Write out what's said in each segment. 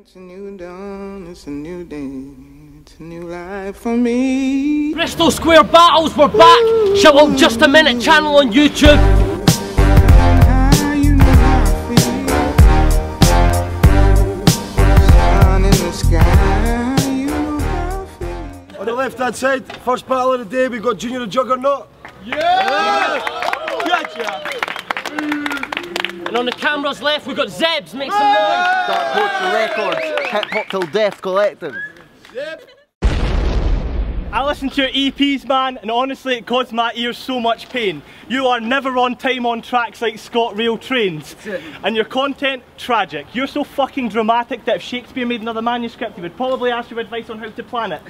It's a new dawn, it's a new day, it's a new life for me. Bristo Square Battles, we're back! Shout out Just a Minute channel on YouTube. You know how I feel. Sun in the sky, you know how I feel. On the left hand side, first battle of the day, we got Junior and Juggernaut. Yeah! Gotcha! And on the camera's left, we've got Zebs, make some noise! Dark Poetry Records, Hip Hop Till Death Collective. Yep. I listen to your EPs, man, and honestly it caused my ears so much pain. You are never on time on tracks like ScotRail Trains. And your content, tragic. You're so fucking dramatic that if Shakespeare made another manuscript, he would probably ask you advice on how to plan it.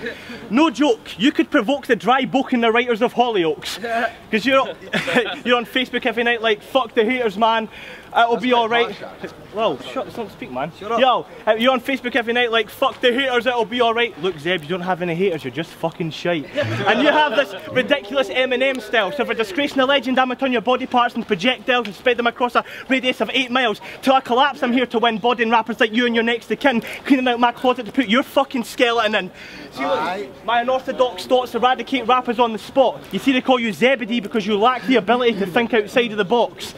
No joke, you could provoke the dry book in the writers of Hollyoaks. Because you're on Facebook every night like, fuck the haters, man. It'll be alright. Whoa, don't speak, man. Shut up. Yo, you're on Facebook every night like, fuck the haters, it'll be alright. Look, Zeb, you don't have any haters, you're just fucking shite. And you have this ridiculous Eminem style, so for disgracing the legend, I'm gonna turn your body parts into projectiles and spread them across a radius of 8 miles. Till I collapse, I'm here to win body and rappers like you and your next of kin, cleaning out my closet to put your fucking skeleton in. See, look, my unorthodox thoughts eradicate rappers on the spot. You see, they call you Zebadee because you lack the ability to think outside of the box.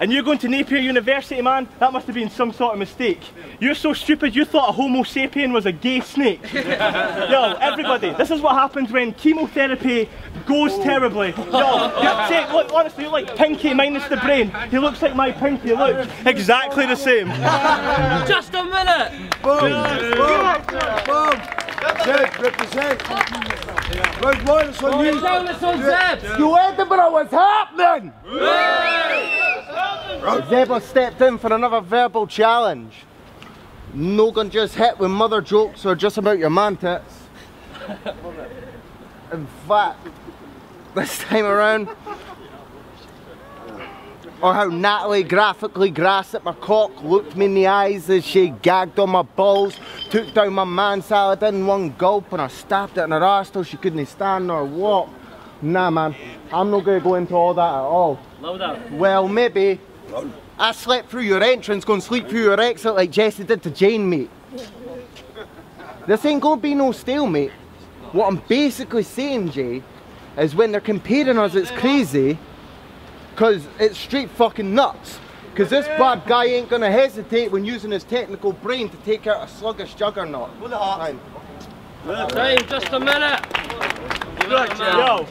And you're going to Napier University, man? That must have been some sort of mistake. You're so stupid you thought a homo sapien was a gay snake. Yo, everybody, this is what happens when chemotherapy goes terribly. Yo, look, honestly, you're like Pinky minus the brain. He looks like my Pinky, look. Exactly the same. Just a minute! Boom! Zeb, represent. Round one, it's on you. Down, it's on Zeb! You Edinburgh, what's happening? Zeb stepped in for another verbal challenge. No gun just hit with mother jokes or just about your man tits. In fact, this time around, or how Natalie graphically grasped at my cock, looked me in the eyes as she gagged on my balls, took down my man salad in one gulp, and I stabbed it in her arse till she couldn't stand nor walk. Nah, man, I'm not going to go into all that at all. Load up. Well, maybe. I slept through your entrance, gonna sleep through your exit like Jesse did to Jane, mate. This ain't gonna be no stalemate. What I'm basically saying, Jay, is when they're comparing us, it's crazy, cause it's straight fucking nuts. Cause this bad guy ain't gonna hesitate when using his technical brain to take out a sluggish Juggernaut. Time, just a minute! Yo,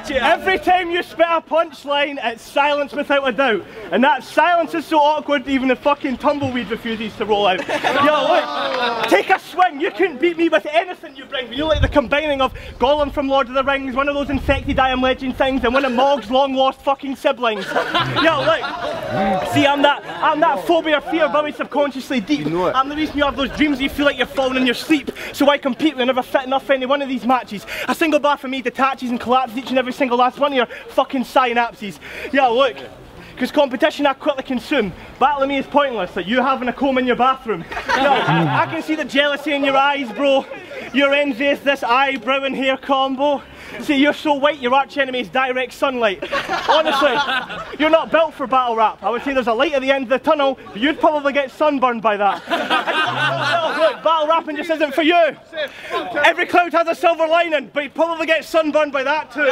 every time you spit a punchline, it's silence without a doubt. And that silence is so awkward, even the fucking tumbleweed refuses to roll out. Yo, look, take a swing. You couldn't beat me with anything you bring. You like the combining of Gollum from Lord of the Rings, one of those infected I Am Legend things, and one of Mog's long lost fucking siblings. Yo, look, see, I'm that phobia or fear buried subconsciously deep. You know it. I'm the reason you have those dreams you feel like you're falling in your sleep. So I compete with never fit enough for any one of these matches. A single bar for me detaches and collapses each and every single last one of your fucking synapses. Yeah, look, because competition I quickly consume. Battling me is pointless, like you having a comb in your bathroom. Yo, I can see the jealousy in your eyes, bro. You're envious this eyebrow and hair combo. See, you're so white, your arch enemy is direct sunlight. Honestly, you're not built for battle rap. I would say there's a light at the end of the tunnel, but you'd probably get sunburned by that. Look, battle rapping just isn't for you. Every cloud has a silver lining, but you'd probably get sunburned by that too.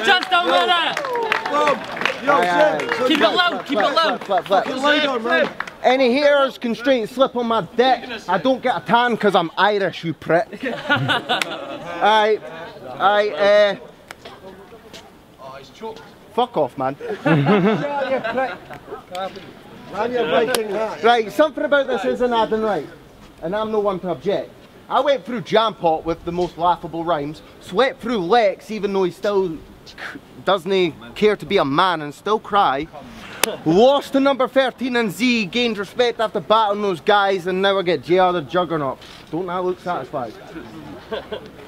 Just a minute! Keep it low, keep it low. Flip. Any haters can straight slip on my dick. I don't get a tan because I'm Irish, you prick. Fuck off, man. Right, something about this isn't adding right, and I'm no one to object. I went through Jampot with the most laughable rhymes, swept through Lex even though he still doesn't care to be a man and still cry. Lost to number 13 and Z, gained respect after battling those guys, and now I get JR the Juggernaut. Don't I look satisfied?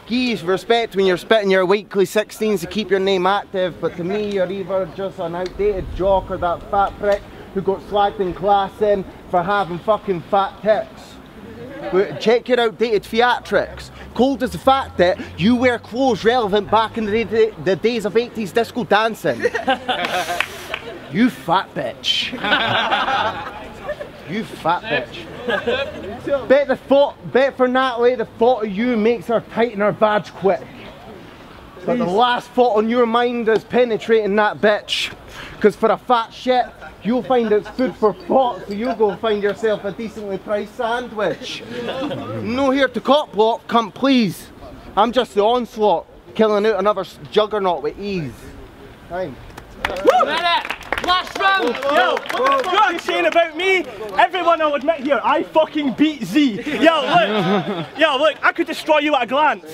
Geese, respect when you're spitting your weekly 16s to keep your name active, but to me you're either just an outdated jock or that fat prick who got slagged in class in for having fucking fat tits. But check your outdated theatrics. Cold as the fact that you wear clothes relevant back in the days of 80s disco dancing. You fat bitch. You fat bitch. Bet for Natalie the thought of you makes her tighten her vag quick. But the last thought on your mind is penetrating that bitch. Because for a fat shit, you'll find it's food for thought, so you'll go find yourself a decently priced sandwich. No here to cop block, cunt please. I'm just the onslaught, killing out another Juggernaut with ease. Time. Last round! Yo, what are you saying about me? Everyone will admit here, I fucking beat Z. Yo, look, I could destroy you at a glance.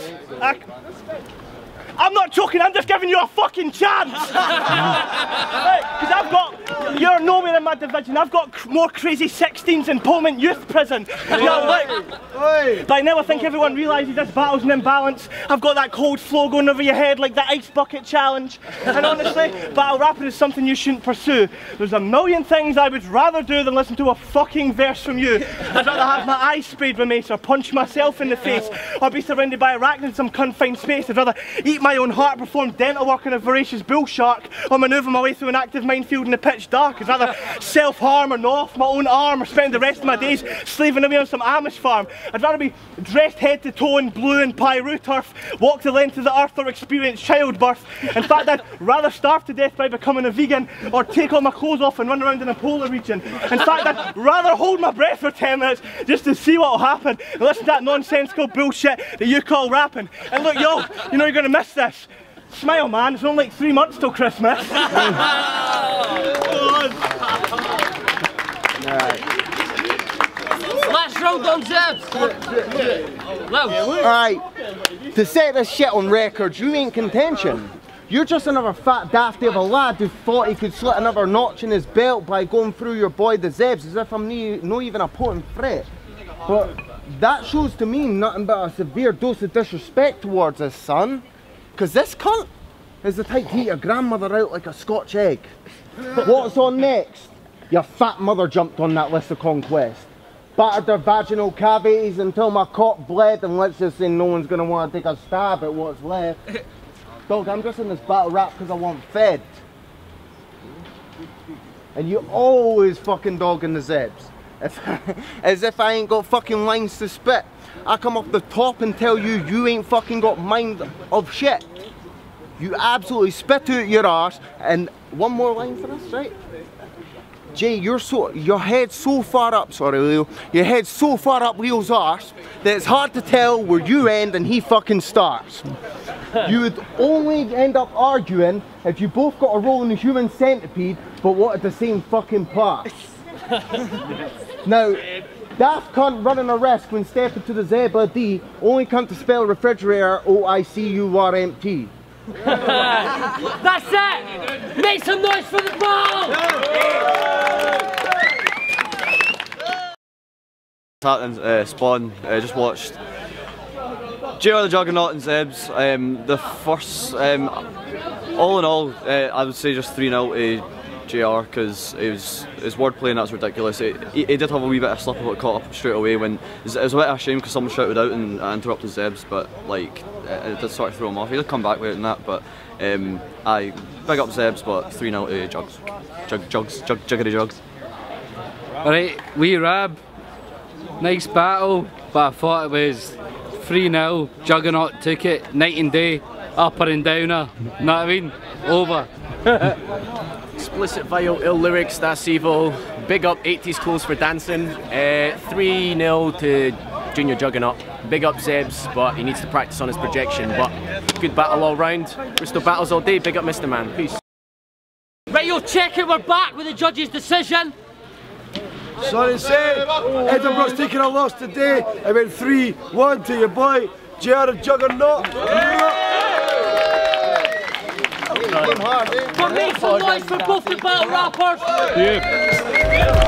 I'm not joking, I'm just giving you a fucking chance! Because I've got, you're nowhere in my division, I've got more crazy 16s than Pullman Youth Prison. Yo, look, by now I think everyone realises this battle's an imbalance. I've got that cold flow going over your head like the ice bucket challenge. And honestly, battle rapping is something you shouldn't pursue. There's a million things I would rather do than listen to a fucking verse from you. I'd rather have my eyes sprayed with mace or punch myself in the face or be surrounded by arachnids in some confined space. I'd rather eat my own heart, perform dental work on a voracious bull shark, or manoeuvre my way through an active minefield in the pitch dark. I'd rather self-harm or gnaw off my own arm or spend the rest of my days slaving away on some Amish farm. I'd rather be dressed head to toe in blue and Pyru turf, walk the length of the earth or experience childbirth. In fact, I'd rather starve to death by becoming a vegan or take all my clothes off and run around in a polar region. In fact, I'd rather hold my breath for 10 minutes just to see what will happen and listen to that nonsensical bullshit that you call rapping. And look, yo, you know you're gonna miss this. Smile, man, it's only like 3 months till Christmas. Last round on Zebs! Alright, to set this shit on record, you ain't contention. You're just another fat dafty of a lad who thought he could slit another notch in his belt by going through your boy the Zebs as if I'm no even a potent threat. But that shows to me nothing but a severe dose of disrespect towards his son. Because this cunt is the type to eat your grandmother out like a Scotch egg. What's on next? Your fat mother jumped on that list of conquest. Battered their vaginal cavities until my cock bled, and let's just say no one's going to want to take a stab at what's left. Dog, I'm just in this battle rap because I want fed. And you always fucking dogging the Zebs. As if I ain't got fucking lines to spit. I come off the top and tell you you ain't fucking got mind of shit. You absolutely spit out your arse. And one more line for us, right? Jay, your head's so far up, sorry Leo, your head's so far up Leo's arse that it's hard to tell where you end and he fucking starts. You would only end up arguing if you both got a role in the human centipede but wanted the same fucking parts. Now, daft cunt running a risk when stepping to the Zebadee, only cunt to spell refrigerator O-I-C-U-R-M-T. That's it! Make some noise for the ball! Spawn, just watched JR the Juggernaut and Zebs. The first, all in all, I would say just 3-0 to JR because his wordplay and that's ridiculous. He did have a wee bit of slip but caught up straight away when it was a bit of a shame because someone shouted out and interrupted Zebs, but like it did sort of throw him off. He did come back with it and that, but I big up Zebs, but 3-0 to Juggedy Jugs. Alright, wee Rab, nice battle, but I thought it was 3-0, Juggernaut took it, night and day, upper and downer, know what I mean? Over. Explicit vile, ill lyrics, that's evil. Big up 80s clothes for dancing. 3-0 to Junior Juggernaut. Big up Zebs, but he needs to practice on his projection. But good battle all round. Bristo Battles all day. Big up Mr. Man. Peace. Right, you'll check it. We're back with the judge's decision. Sorry, say, Edinburgh's taking a loss today. I went 3-1 to your boy, JR Juggernaut. But make some noise for both the battle rappers. Yeah.